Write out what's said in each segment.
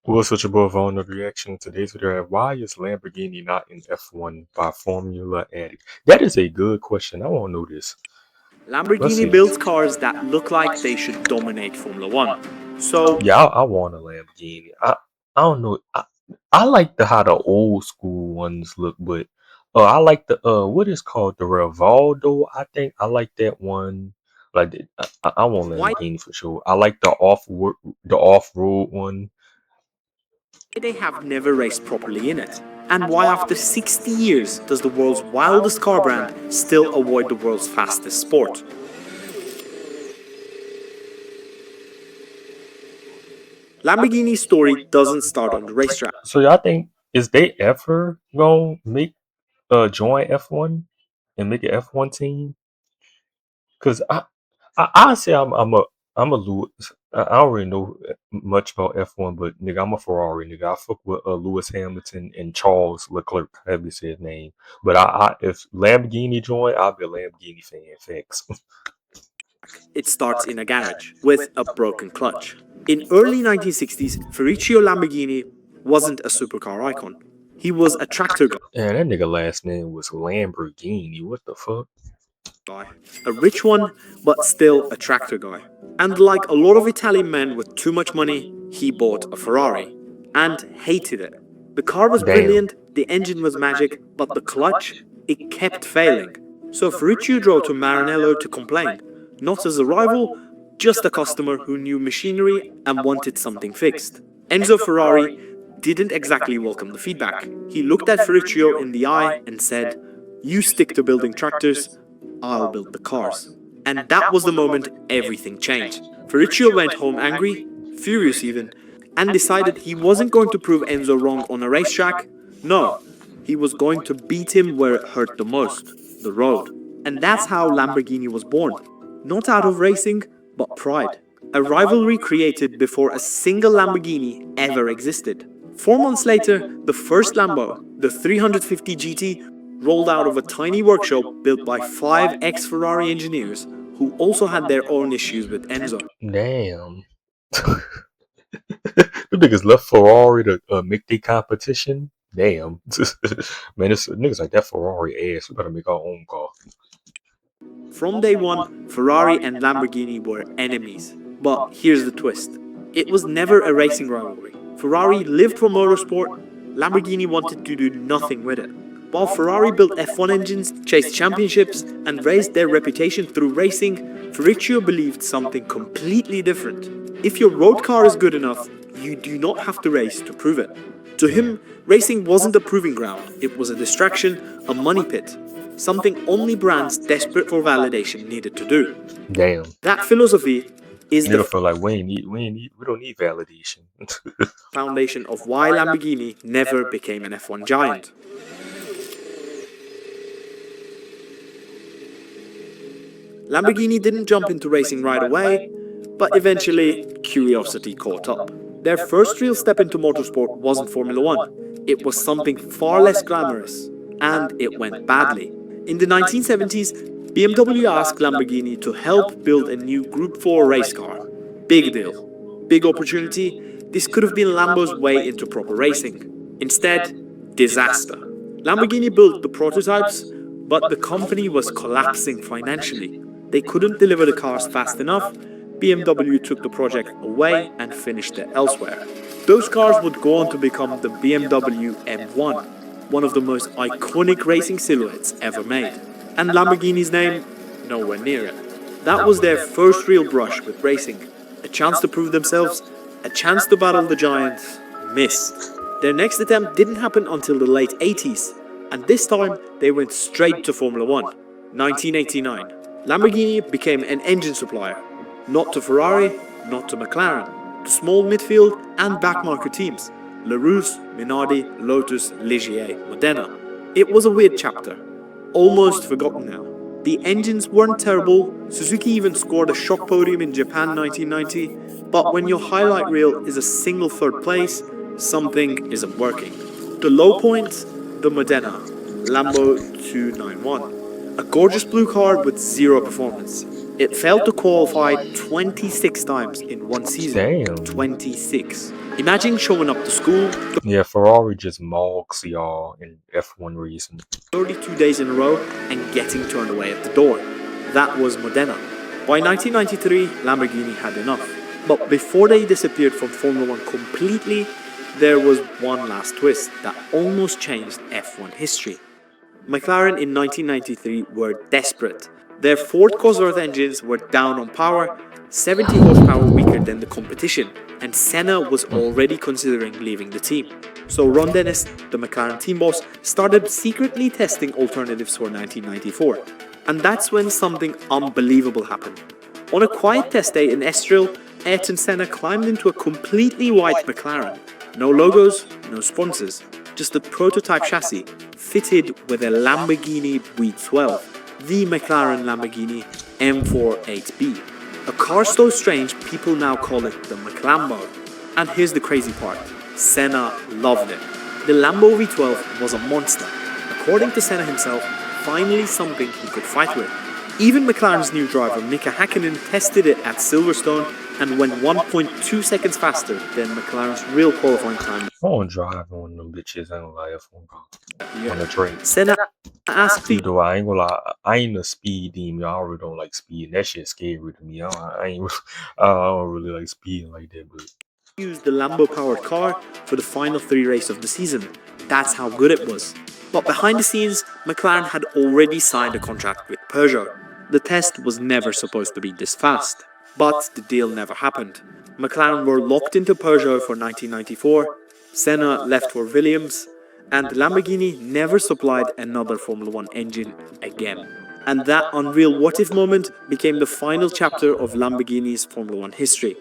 What's such a profound reaction to today's video? Why is Lamborghini not in F1 by Formula Addict? That is a good question. I want to know this. Let's Lamborghini see. builds cars that look like they should dominate Formula One. So, Yeah, I want a Lamborghini. I don't know. I like how the old school ones look, but I like the what is called the Rivaldo. I think I like that one. I want why Lamborghini for sure. I like the off road one. they have never raced properly in it? And why, after 60 years, does the world's wildest car brand still avoid the world's fastest sport? Lamborghini's story doesn't start on the racetrack. So y'all think is they ever gonna make join F1 and make an F1 team? Cause I say I'm a Lewis. I don't really know much about F1, but nigga, I'm a Ferrari nigga. I fuck with Lewis Hamilton and Charles Leclerc. However you say his name. But if Lamborghini join, I'll be a Lamborghini fan. Facts. It starts in a garage with a broken clutch. In early 1960s, Ferruccio Lamborghini wasn't a supercar icon. He was a tractor And that nigga last name was Lamborghini. What the fuck? guy. A rich one, but still a tractor guy. And like a lot of Italian men with too much money, he bought a Ferrari and hated it. The car was Damn. brilliant, the engine was magic, but the clutch, it kept failing. So Ferruccio drove to Maranello to complain, not as a rival, just a customer who knew machinery and wanted something fixed. Enzo Ferrari didn't exactly welcome the feedback. He looked at Ferruccio in the eye and said, "You stick to building tractors, I'll build the cars." And that was the moment everything changed. Ferruccio went home angry, furious even, and decided he wasn't going to prove Enzo wrong on a racetrack. No, he was going to beat him where it hurt the most, the road. And that's how Lamborghini was born. Not out of racing, but pride. A rivalry created before a single Lamborghini ever existed. 4 months later, the first Lambo, the 350 GT, rolled out of a tiny workshop built by 5 ex-Ferrari engineers who also had their own issues with Enzo. Damn. The niggas left Ferrari to make the competition. Damn. Man, this niggas like that Ferrari ass. We gotta make our own car. From day one, Ferrari and Lamborghini were enemies. But here's the twist. It was never a racing rivalry. Ferrari lived for motorsport, Lamborghini wanted to do nothing with it. While Ferrari built F1 engines, chased championships, and raised their reputation through racing, Ferruccio believed something completely different. If your road car is good enough, you do not have to race to prove it. To him, racing wasn't a proving ground, it was a distraction, a money pit. Something only brands desperate for validation needed to do. Damn. That philosophy is Nigga the feel like we don't need validation. foundation of why Lamborghini never became an F1 giant. Lamborghini didn't jump into racing right away, but eventually curiosity caught up. Their first real step into motorsport wasn't Formula One. It was something far less glamorous, and it went badly. In the 1970s, BMW asked Lamborghini to help build a new Group 4 race car. Big deal. Big opportunity. This could have been Lambo's way into proper racing. Instead, disaster. Lamborghini built the prototypes, but the company was collapsing financially. They couldn't deliver the cars fast enough. BMW took the project away and finished it elsewhere. Those cars would go on to become the BMW M1, one of the most iconic racing silhouettes ever made. And Lamborghini's name, nowhere near it. That was their first real brush with racing. A chance to prove themselves, a chance to battle the giants, missed. Their next attempt didn't happen until the late 80s, and this time they went straight to Formula One. 1989. Lamborghini became an engine supplier, not to Ferrari, not to McLaren, to small midfield and backmarker teams, Larousse, Minardi, Lotus, Ligier, Modena. It was a weird chapter, almost forgotten now. The engines weren't terrible, Suzuki even scored a shock podium in Japan 1990, but when your highlight reel is a single third place, something isn't working. The low point, the Modena, Lambo 291. A gorgeous blue car with zero performance. It failed to qualify 26 times in one season. Damn. 26. Imagine showing up to school Yeah, Ferrari just mogs y'all in F1 racing. 32 days in a row and getting turned away at the door. That was Modena. By 1993, Lamborghini had enough. But before they disappeared from Formula 1 completely, there was one last twist that almost changed F1 history. McLaren in 1993 were desperate. Their Ford Cosworth engines were down on power, 70 horsepower weaker than the competition, and Senna was already considering leaving the team. So Ron Dennis, the McLaren team boss, started secretly testing alternatives for 1994. And that's when something unbelievable happened. On a quiet test day in Estoril, Ayrton Senna climbed into a completely white McLaren. No logos, no sponsors, just a prototype chassis fitted with a Lamborghini V12, the McLaren Lamborghini M48B. A car so strange people now call it the McLambo. And here's the crazy part, Senna loved it. The Lambo V12 was a monster. According to Senna himself, finally something he could fight with. Even McLaren's new driver Mika Hakkinen tested it at Silverstone and went 1.2 seconds faster than McLaren's real qualifying time. I want to drive one of them bitches. I don't like F1 car on the track. Senna asked See, though I ain't gonna lie, I ain't a speed demon. I already don't like speed. That shit's scary to me. I don't really like speeding like that. But to use the Lambo-powered car for the final 3 races of the season. That's how good it was. But behind the scenes, McLaren had already signed a contract with Peugeot. The test was never supposed to be this fast. But the deal never happened. McLaren were locked into Peugeot for 1994, Senna left for Williams, and Lamborghini never supplied another Formula 1 engine again. And that unreal what-if moment became the final chapter of Lamborghini's Formula 1 history.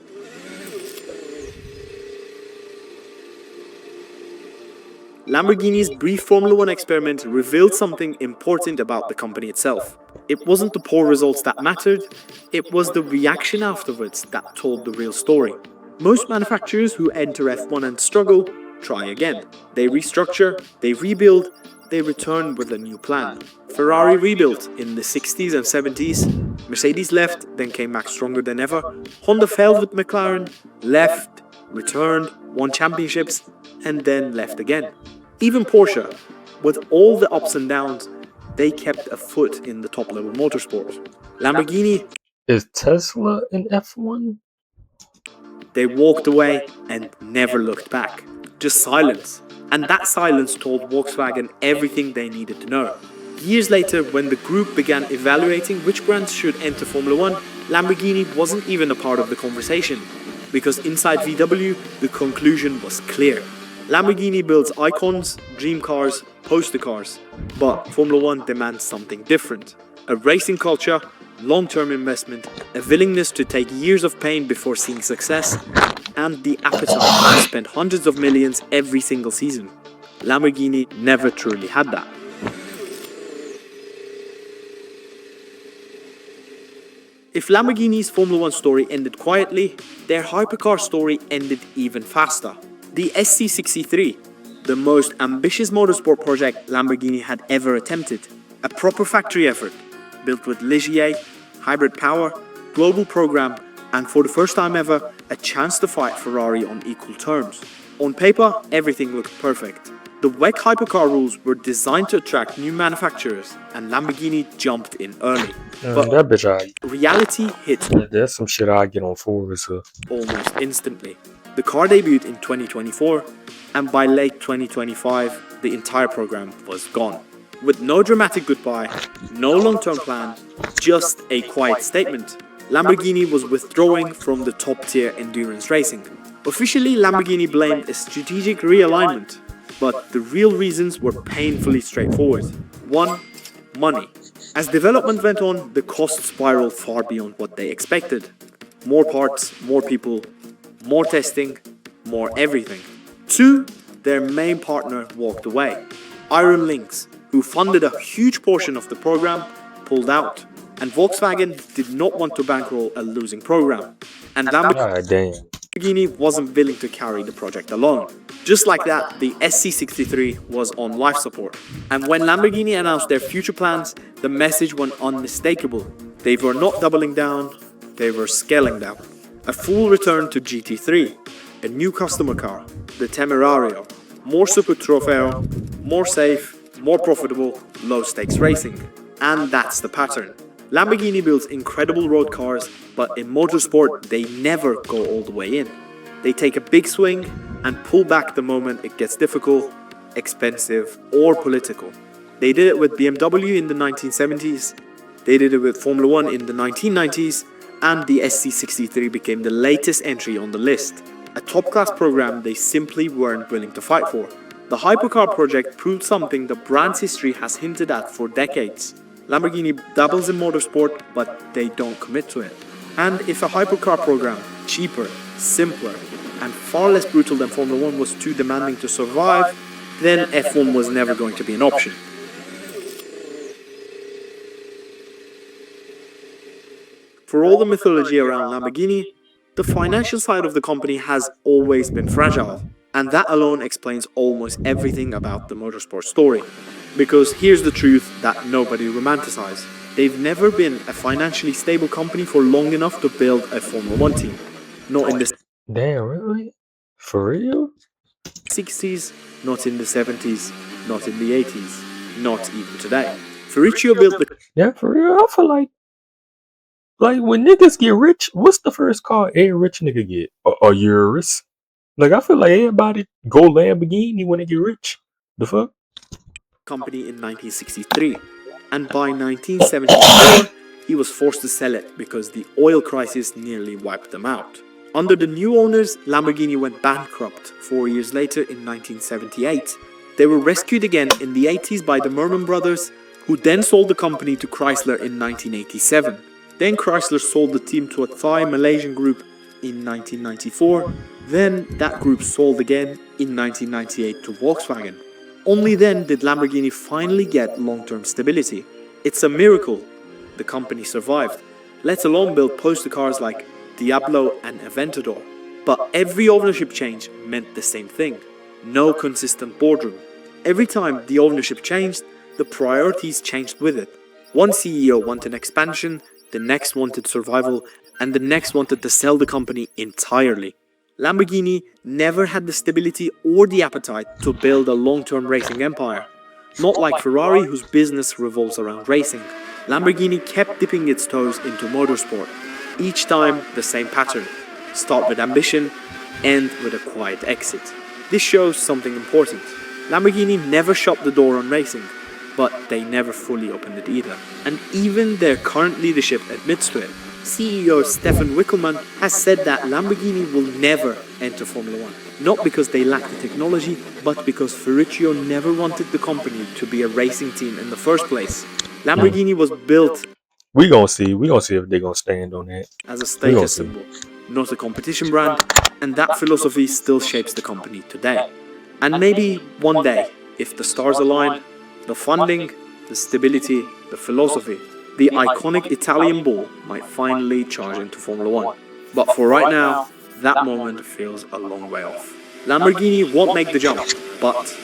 Lamborghini's brief Formula 1 experiment revealed something important about the company itself. It wasn't the poor results that mattered, it was the reaction afterwards that told the real story. Most manufacturers who enter F1 and struggle try again. They restructure, they rebuild, they return with a new plan. Ferrari rebuilt in the 60s and 70s, Mercedes left, then came back stronger than ever, Honda failed with McLaren, left, returned, won championships, and then left again. Even Porsche, with all the ups and downs, they kept a foot in the top-level motorsport. Lamborghini, is Tesla in F1? they walked away and never looked back. Just silence. And that silence told Volkswagen everything they needed to know. Years later, when the group began evaluating which brands should enter Formula 1, Lamborghini wasn't even a part of the conversation. Because inside VW, the conclusion was clear. Lamborghini builds icons, dream cars, poster cars. But Formula 1 demands something different. A racing culture, long-term investment, a willingness to take years of pain before seeing success, and the appetite to spend hundreds of millions every single season. Lamborghini never truly had that. If Lamborghini's Formula 1 story ended quietly, their hypercar story ended even faster. The SC63, the most ambitious motorsport project Lamborghini had ever attempted. A proper factory effort, built with Ligier, hybrid power, global program, and for the first time ever, a chance to fight Ferrari on equal terms. On paper, everything looked perfect. The WEC hypercar rules were designed to attract new manufacturers, and Lamborghini jumped in early. But That bitch, reality hit there's some shit I get on Forza. almost instantly. The car debuted in 2024, and by late 2025, the entire program was gone. With no dramatic goodbye, no long-term plan, just a quiet statement. Lamborghini was withdrawing from the top-tier endurance racing. Officially, Lamborghini blamed a strategic realignment, but the real reasons were painfully straightforward. 1. Money. As development went on, the costs spiraled far beyond what they expected. More parts, more people, more testing, more everything. 2. Their main partner walked away. Iron Lynx, who funded a huge portion of the program, pulled out. And Volkswagen did not want to bankroll a losing program. And Lamborghini wasn't willing to carry the project alone. Just like that, the SC63 was on life support. And when Lamborghini announced their future plans, the message went unmistakable. They were not doubling down, they were scaling down. A full return to GT3, a new customer car, the Temerario, more Super Trofeo, more safe, more profitable, low stakes racing. And that's the pattern. Lamborghini builds incredible road cars, but in motorsport, they never go all the way in. They take a big swing and pull back the moment it gets difficult, expensive, or political. They did it with BMW in the 1970s, they did it with Formula 1 in the 1990s, and the SC63 became the latest entry on the list. A top-class program they simply weren't willing to fight for. The hypercar project proved something the brand's history has hinted at for decades. Lamborghini dabbles in motorsport, but they don't commit to it. And if a hypercar program, cheaper, simpler, and far less brutal than Formula 1 was too demanding to survive, then F1 was never going to be an option. For all the mythology around Lamborghini, the financial side of the company has always been fragile, and that alone explains almost everything about the motorsport story. Because here's the truth that nobody romanticizes. They've never been a financially stable company for long enough to build a Formula 1 team. Not in the Damn, really? For real? 60s, not in the 70s, not in the 80s, not even today. Ferruccio built the Yeah, for real. I feel like when niggas get rich, what's the first car every rich nigga get? A Urus. Like I feel like everybody go Lamborghini when they get rich. The fuck? company in 1963, and by 1974, he was forced to sell it because the oil crisis nearly wiped them out. Under the new owners, Lamborghini went bankrupt 4 years later in 1978. They were rescued again in the 80s by the Merman brothers, who then sold the company to Chrysler in 1987. Then Chrysler sold the team to a Thai Malaysian group in 1994. Then that group sold again in 1998 to Volkswagen. Only then did Lamborghini finally get long-term stability. It's a miracle the company survived, let alone build poster cars like Diablo and Aventador. But every ownership change meant the same thing: no consistent boardroom. Every time the ownership changed, the priorities changed with it. One CEO wanted expansion, the next wanted survival, and the next wanted to sell the company entirely. Lamborghini never had the stability or the appetite to build a long-term racing empire. Not like Ferrari, whose business revolves around racing. Lamborghini kept dipping its toes into motorsport. Each time, the same pattern. Start with ambition, end with a quiet exit. This shows something important. Lamborghini never shut the door on racing, but they never fully opened it either. And even their current leadership admits to it. CEO Stefan Wickelmann has said that Lamborghini will never enter Formula 1. Not because they lack the technology, but because Ferruccio never wanted the company to be a racing team in the first place. Lamborghini was built We gonna see. We gonna see if they gonna stand on that. as a We gonna status see. symbol, not a competition brand, and that philosophy still shapes the company today. And maybe one day, if the stars align, the funding, the stability, the philosophy, the iconic Italian bull might finally charge into Formula 1. But for right now, that moment feels a long way off. Lamborghini won't make the jump, but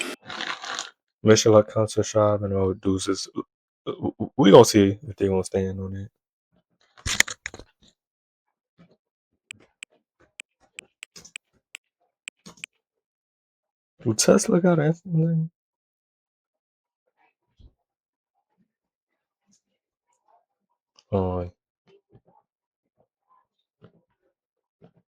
Mission like concert shop and all deuces. We gonna see if they gonna stand on that. Do Tesla got an F1?